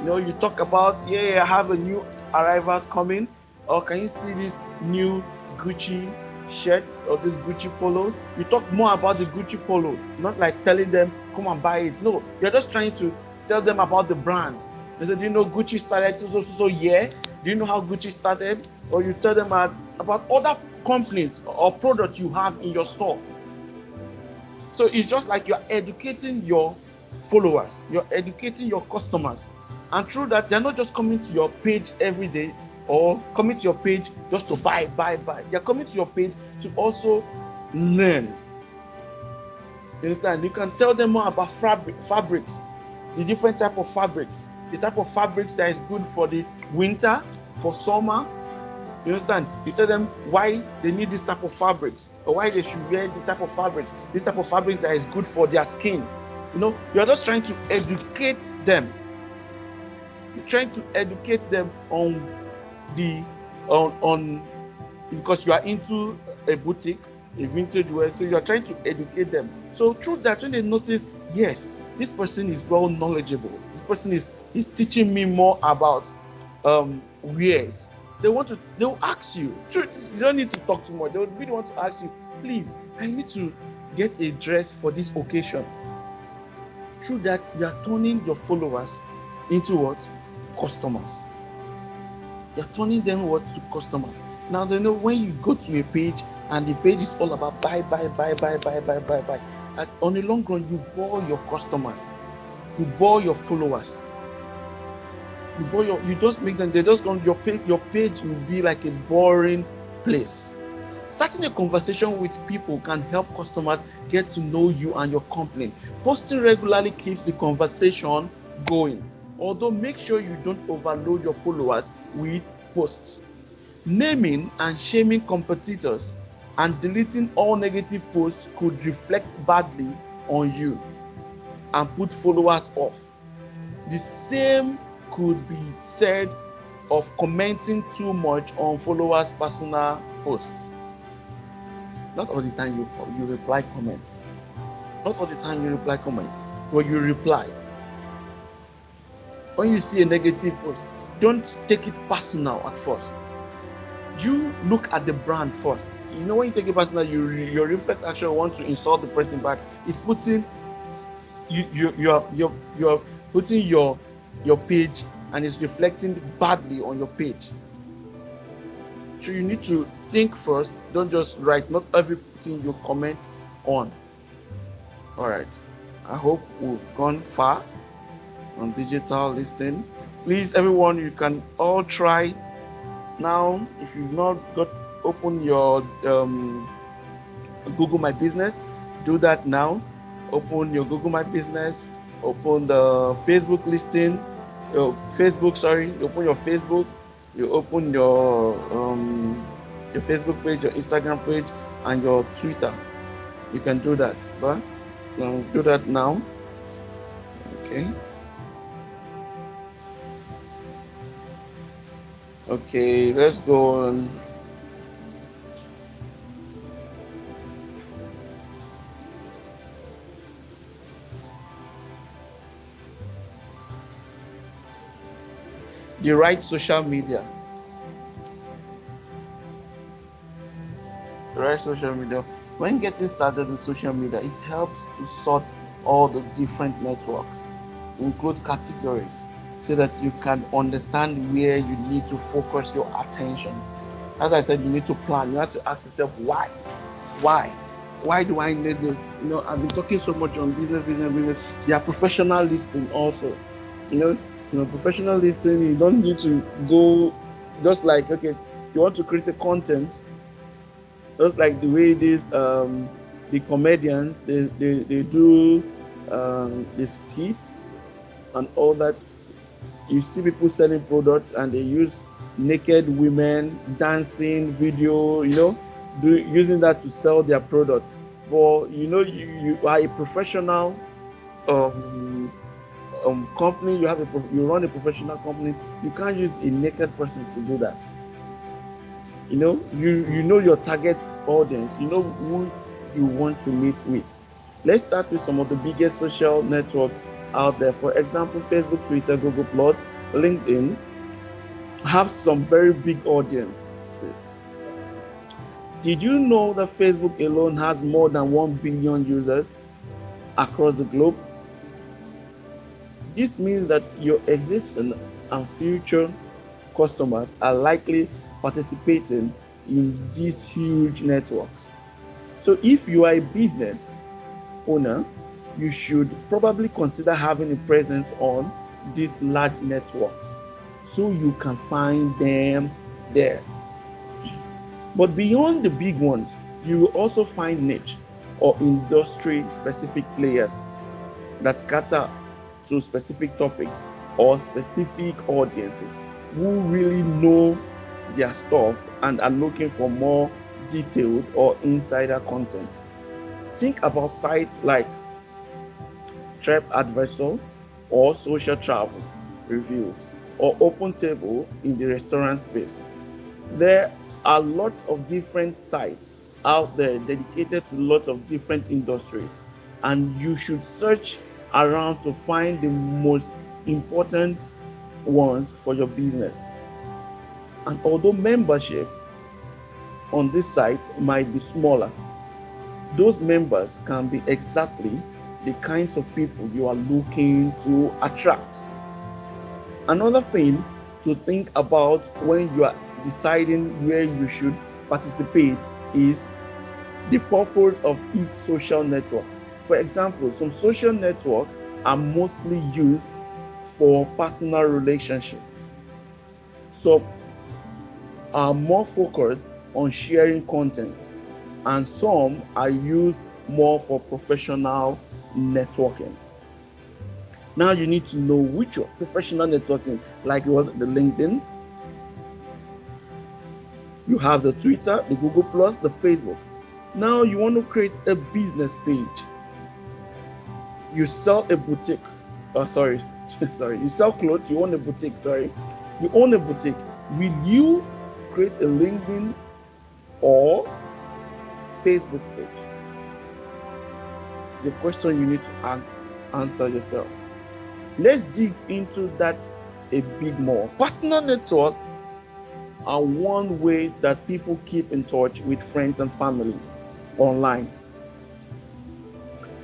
You talk about, I have a new arrivals coming, or can you see this new Gucci shirt or this Gucci polo? You talk more about the Gucci polo, not like telling them come and buy it. No, you're just trying to tell them about the brand. They say, do you know Gucci started so yeah? Do you know how Gucci started? Or you tell them about other companies or products you have in your store. So it's just like you're educating your followers, you're educating your customers. And through that, they're not just coming to your page every day or coming to your page just to buy. They're coming to your page to also learn. You understand? You can tell them more about fabrics, the different type of fabrics, the type of fabrics that is good for the winter, for summer. You understand? You tell them why they need this type of fabrics, or why they should wear the type of fabrics, this type of fabrics that is good for their skin. You're just trying to educate them. You're trying to educate them on because you are into a boutique, a vintage wear, so you are trying to educate them. So through that, when they notice, yes, this person is well knowledgeable, this person is teaching me more about wares, they will ask you. You don't need to talk too much. They would really want to ask you, please, I need to get a dress for this occasion. Through that, you are turning your followers into what? Customers. You're turning them what? To customers. Now they know when you go to a page and the page is all about buy. And on the long run, you bore your customers, you bore your followers, you just make them, they just go, your page will be like a boring place. Starting a conversation with people can help customers get to know you and your company. Posting regularly keeps the conversation going. Although make sure you don't overload your followers with posts. Naming and shaming competitors and deleting all negative posts could reflect badly on you and put followers off. The same could be said of commenting too much on followers' personal posts. Not all the time you reply comments. Not all the time you reply comments, but you reply. When you see a negative post, don't take it personal at first. You look at the brand first. You know, when you take it personal, your reflex action want to insult the person back. It's putting you're putting your page, and it's reflecting badly on your page. So you need to think first. Don't just write. Not everything you comment on. All right. I hope we've gone far on digital listing. Please, everyone, you can all try now. If you've not open your Google My Business, do that now. Open your Google My Business. Open the Facebook listing. Open your Facebook. You open your Facebook page, your Instagram page, and your Twitter. You can do that, but do that now. Okay. Okay, let's go on. The right social media. The right social media. When getting started in social media, it helps to sort all the different networks, include categories, so that you can understand where you need to focus your attention. As I said, you need to plan. You have to ask yourself, why? Why do I need this? You know, I've been talking so much on business. There are professional listing also. You know, professional listing, you don't need to go just like, okay, you want to create a content, just like the way these the comedians they do the skits and all that. You see people selling products and they use naked women dancing video, using that to sell their products. But you are a professional company. You run a professional company. You can't use a naked person to do that. You know your target audience. You know who you want to meet with. Let's start with some of the biggest social networks out there. For example, Facebook, Twitter, Google Plus, LinkedIn have some very big audiences. Did you know that Facebook alone has more than 1 billion users across the globe? This means that your existing and future customers are likely participating in these huge networks. So if you are a business owner, you should probably consider having a presence on these large networks so you can find them there. But beyond the big ones, you will also find niche or industry specific players that cater to specific topics or specific audiences who really know their stuff and are looking for more detailed or insider content. Think about sites like TripAdvisor or Social Travel Reviews or OpenTable in the restaurant space. There are lots of different sites out there dedicated to lots of different industries, and you should search around to find the most important ones for your business. And although membership on this site might be smaller, those members can be exactly the kinds of people you are looking to attract. Another thing to think about when you are deciding where you should participate is the purpose of each social network. For example, some social networks are mostly used for personal relationships. Some are more focused on sharing content, and some are used more for professional networking. Now you need to know which professional networking, like the LinkedIn, you have the Twitter, the Google Plus, the Facebook. Now you want to create a business page. You sell a boutique. You sell clothes, you own a boutique, You own a boutique. Will you create a LinkedIn or Facebook page? The question you need to answer yourself. Let's dig into that a bit more. Personal networks are one way that people keep in touch with friends and family online.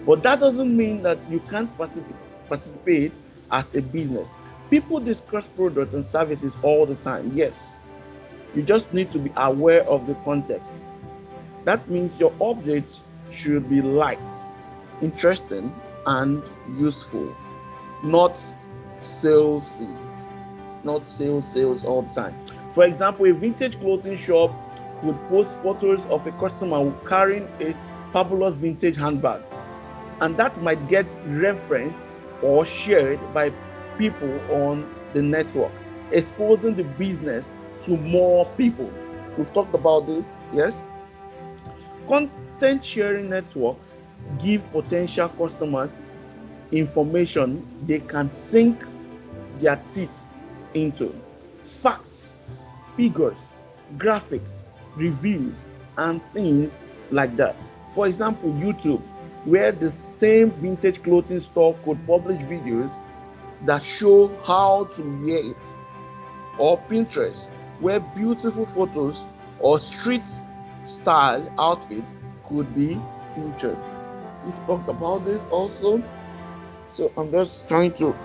But that doesn't mean that you can't participate as a business. People discuss products and services all the time. Yes, you just need to be aware of the context. That means your updates should be light, interesting, and useful, not salesy, not sales all the time. For example, a vintage clothing shop would post photos of a customer carrying a fabulous vintage handbag, and that might get referenced or shared by people on the network, exposing the business to more people. We've talked about this, yes? Content sharing networks give potential customers information they can sink their teeth into. Facts, figures, graphics, reviews, and things like that. For example, YouTube, where the same vintage clothing store could publish videos that show how to wear it. Or Pinterest, where beautiful photos or street style outfits could be featured. We've talked about this also, so I'm just trying to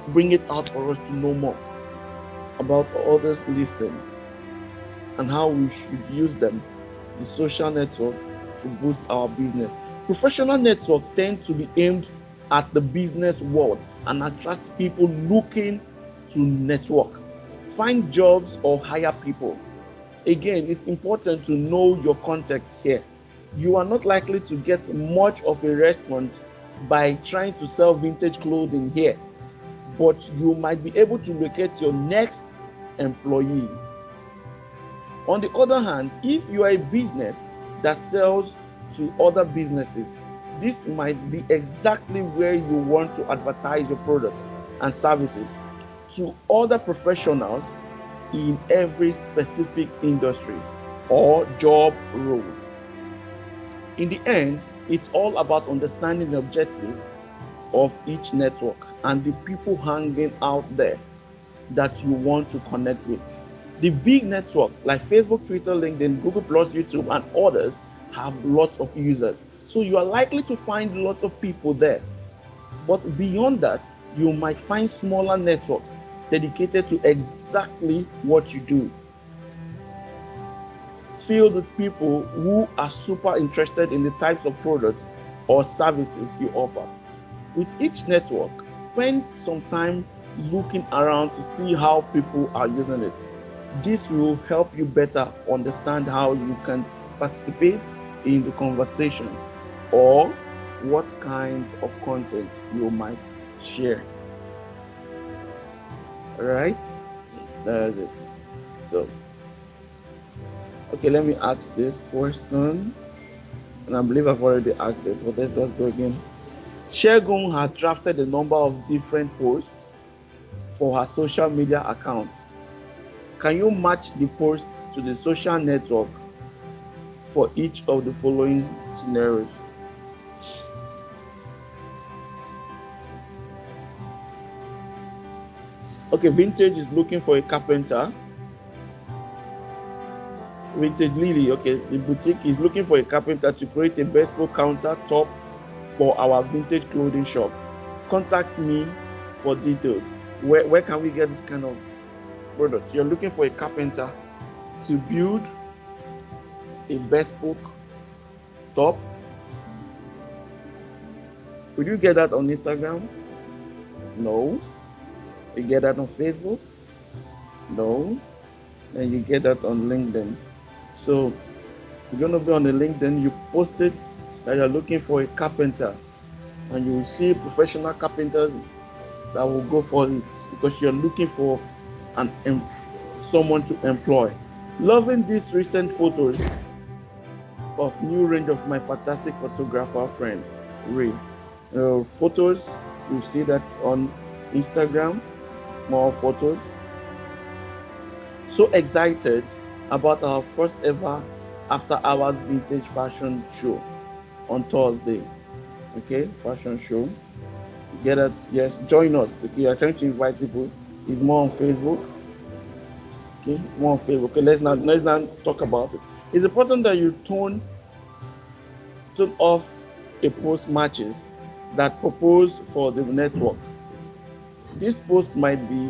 bring it out for us to know more about all this listing and how we should use them, the social network, to boost our business. Professional networks tend to be aimed at the business world and attract people looking to network, find jobs, or hire people. Again, it's important to know your context here. You are not likely to get much of a response by trying to sell vintage clothing here, but you might be able to locate your next employee. On the other hand, if you are a business that sells to other businesses, this might be exactly where you want to advertise your products and services to other professionals in every specific industries or job roles. In the end, it's all about understanding the objective of each network and the people hanging out there that you want to connect with. The big networks like Facebook, Twitter, LinkedIn, Google+, YouTube, and others have lots of users. So you are likely to find lots of people there. But beyond that, you might find smaller networks dedicated to exactly what you do, filled with people who are super interested in the types of products or services you offer. With each network, spend some time looking around to see how people are using it. This will help you better understand how you can participate in the conversations or what kinds of content you might share. Alright, that's it. So, okay, let me ask this question, and I believe I've already asked it, but let's just go again. Shegun has drafted a number of different posts for her social media account. Can you match the post to the social network for each of the following scenarios. Okay, Vintage is looking for a carpenter. Vintage Lily, okay, the boutique is looking for a carpenter to create a bespoke countertop for our vintage clothing shop. Contact me for details. Where can we get this kind of product? You're looking for a carpenter to build a bespoke top. Will you get that on Instagram? No. You get that on Facebook? No. And you get that on LinkedIn. So you're going to be on the LinkedIn, you post it that you're looking for a carpenter, and you will see professional carpenters that will go for it because you're looking for someone to employ. Loving these recent photos of new range of my fantastic photographer friend Ray. Photos, you see that on Instagram, more photos. So excited about our first ever after hours vintage fashion show on Thursday. Okay, fashion show. Get it? Yes, join us. Okay, you're trying to invite people. It's more on Facebook. Okay, it's more on Facebook. Okay, let's not talk about it. It's important that you turn off a post matches that propose for the network. This post might be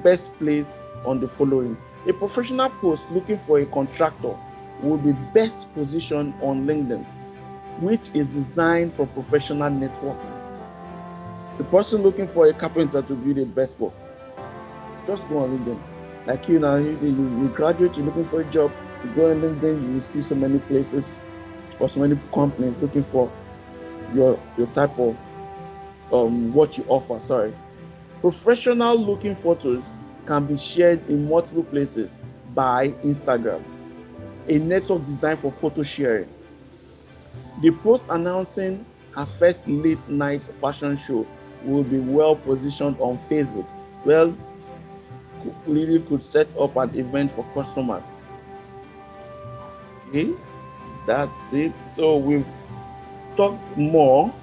best placed on the following. A professional post looking for a contractor will be best positioned on LinkedIn, which is designed for professional networking. The person looking for a carpenter to build a bespoke, just go on LinkedIn. Like you now, you graduate, you're looking for a job, you go on LinkedIn, you will see so many places or so many companies looking for your type of what you offer. Sorry. Professional looking photos can be shared in multiple places by Instagram, a network designed for photo sharing. The post announcing her first late night fashion show will be well positioned on Facebook. Well, Lily could set up an event for customers. Okay, that's it. So we've talked more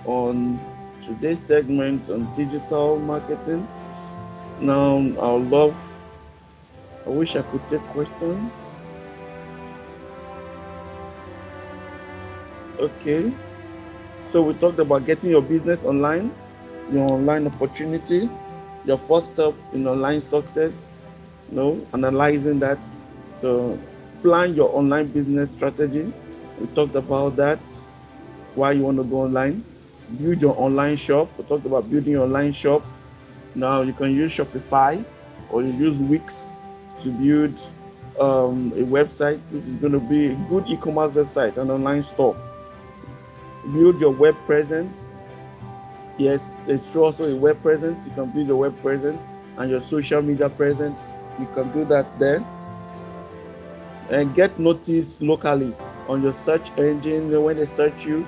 on today's segment on digital marketing. Now I wish I could take questions. Okay, so we talked about getting your business online, your online opportunity, your first step in online success, analyzing that. So plan your online business strategy. We talked about that, why you want to go online. Build your online shop. We talked about building your online shop. Now you can use Shopify or you use Wix to build a website, which is going to be a good e-commerce website, an online store. Build your web presence. Yes, there's also a web presence. You can build your web presence and your social media presence. You can do that there. And get noticed locally on your search engine. When they search you,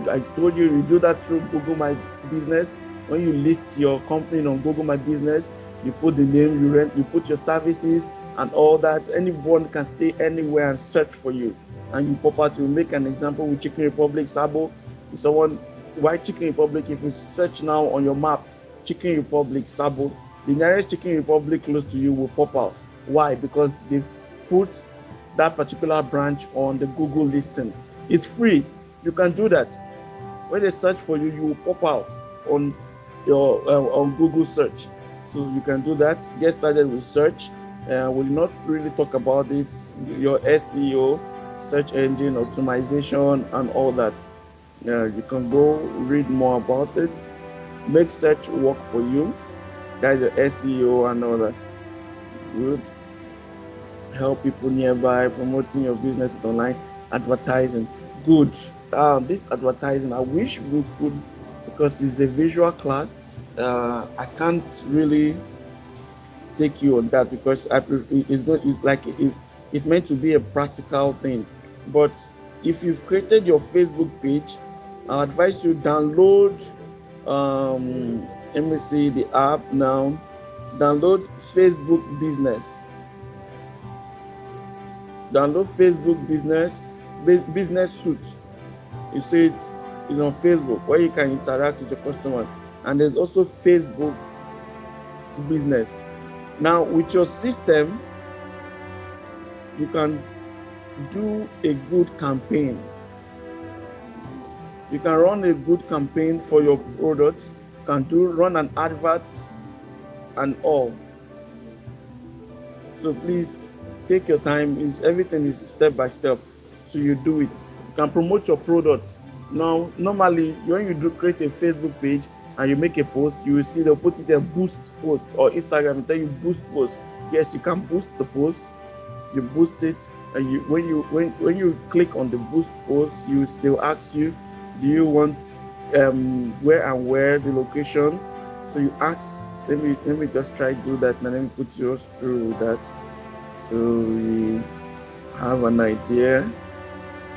I told you, you do that through Google My Business. When you list your company on Google My Business, you put the name you rent, you put your services and all that. Anyone can stay anywhere and search for you. And you pop out, you make an example with Chicken Republic, Sabo. If someone, why Chicken Republic? If you search now on your map, Chicken Republic, Sabo, the nearest Chicken Republic close to you will pop out. Why? Because they put that particular branch on the Google listing. It's free. You can do that. When they search for you, you will pop out on your on Google search. So you can do that. Get started with search. We'll not really talk about it. Your SEO, search engine optimization, and all that. You can go read more about it. Make search work for you. That's your SEO and all that. Good. Help people nearby, promoting your business with online advertising. Good. This advertising, I wish we could, because it's a visual class. I can't really take you on that because it's meant to be a practical thing. But if you've created your Facebook page, I advise you download. Let me see the app now. Download Facebook Business. Download Facebook business suite. You see it's on Facebook where you can interact with your customers, and there's also Facebook business. Now with your system, you can do a good campaign. You can run a good campaign for your product. You can run an advert and all. So please take your time. Everything is step by step. So you do it. You can promote your products. Now, normally when you create a Facebook page and you make a post, you will see they'll put it a boost post, or Instagram will tell you boost post. Yes, you can boost the post. You boost it, and when you click on the boost post, they'll ask you, do you want where the location? So you ask. Let me just try to do that. Now let me put yours through that, so we have an idea.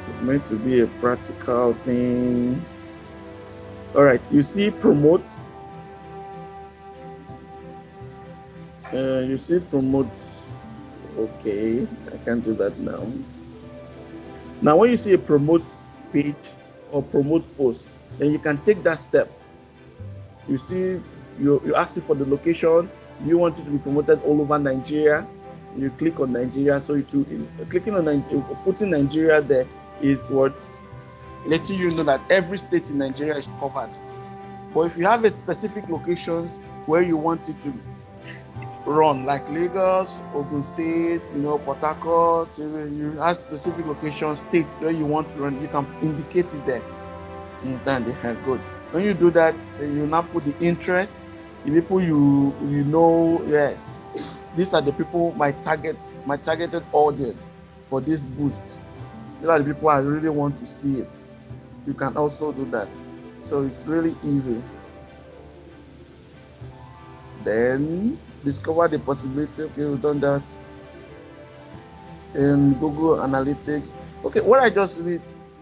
It's meant to be a practical thing. All right, you see promote. You see promote. Okay, I can't do that now. Now when you see a promote page or promote post, then you can take that step. You see, you ask it for the location. You want it to be promoted all over Nigeria. You click on Nigeria. So clicking on putting Nigeria there is what letting you know that every state in Nigeria is covered. But if you have a specific locations where you want it to run, like Lagos, Ogun State, Port Harcourt, you have specific locations, states where you want to run, you can indicate it there. You understand? Good. When you do that, then you now put the interest, the people you know. Yes, these are the people my targeted audience for this boost. These are the people I really want to see it. You can also do that. So it's really easy. Then discover the possibility. Okay, we've done that in Google Analytics. Okay, what I just really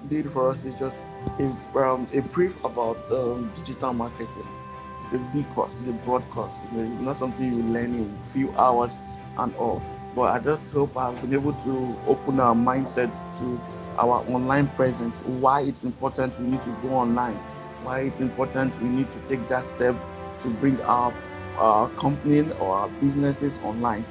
did for us is just a brief about digital marketing. It's a big course, it's a broad course. It's not something you learn in a few hours and all. But I just hope I've been able to open our mindsets to our online presence, why it's important we need to go online, why it's important we need to take that step to bring our company or our businesses online.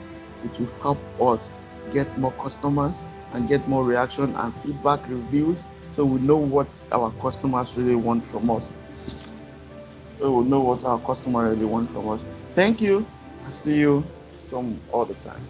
It will help us get more customers and get more reaction and feedback reviews, so we know what our customers really want from us. Thank you. I'll see you some other time.